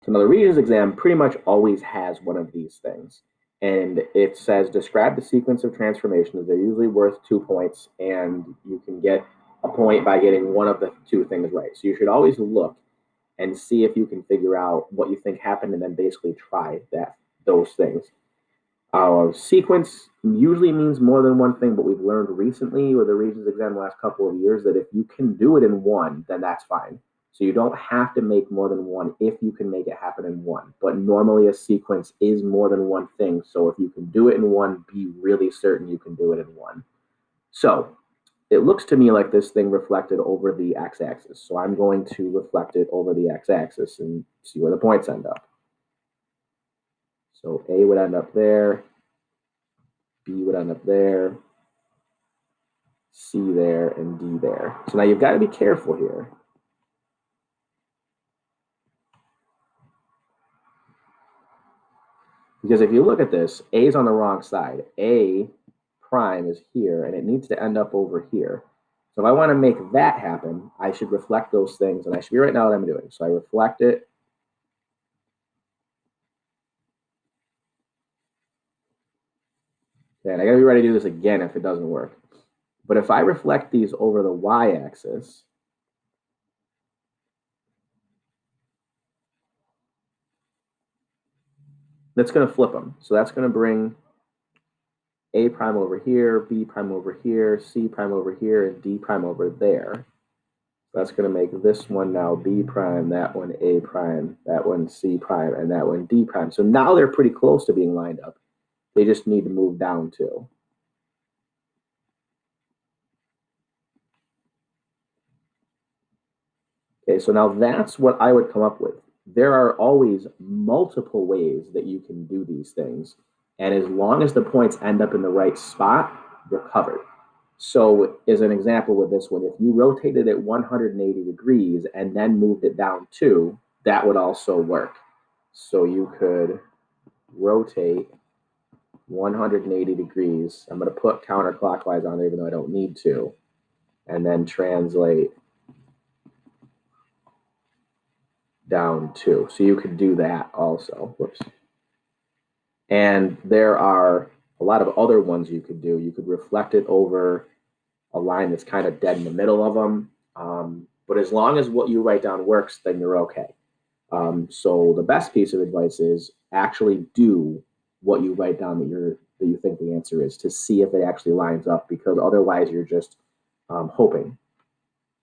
So now the Regents exam pretty much always has one of these things. And it says, describe the sequence of transformations. They're usually worth 2 points, and you can get a point by getting one of the two things right. So you should always look and see if you can figure out what you think happened and then basically try those things. Sequence usually means more than one thing, but we've learned recently with the Regents exam the last couple of years that if you can do it in one, then that's fine. So you don't have to make more than one if you can make it happen in one. But normally a sequence is more than one thing. So if you can do it in one, be really certain you can do it in one. So it looks to me like this thing reflected over the x-axis. So I'm going to reflect it over the x-axis and see where the points end up. So A would end up there, B would end up there, C there, and D there. So now you've got to be careful here. Because if you look at this, A is on the wrong side. A prime is here, and it needs to end up over here. So if I want to make that happen, I should reflect those things, and I should be right now what I'm doing. So I reflect it. Okay, and I got to be ready to do this again if it doesn't work. But if I reflect these over the y-axis, that's going to flip them. So that's going to bring A prime over here, B prime over here, C prime over here, and D prime over there. That's going to make this one now B prime, that one A prime, that one C prime, and that one D prime. So now they're pretty close to being lined up. They just need to move down too. Okay, so now that's what I would come up with. There are always multiple ways that you can do these things. And as long as the points end up in the right spot, you're covered. So as an example with this one, if you rotated it 180 degrees and then moved it down 2, that would also work. So you could rotate 180 degrees. I'm going to put counterclockwise on there even though I don't need to. And then translate down 2. So you could do that also. Whoops. And there are a lot of other ones you could do. You could reflect it over a line that's kind of dead in the middle of them. But as long as what you write down works, then you're okay. So the best piece of advice is actually do what you write down that you think the answer is to see if it actually lines up, because otherwise you're just hoping.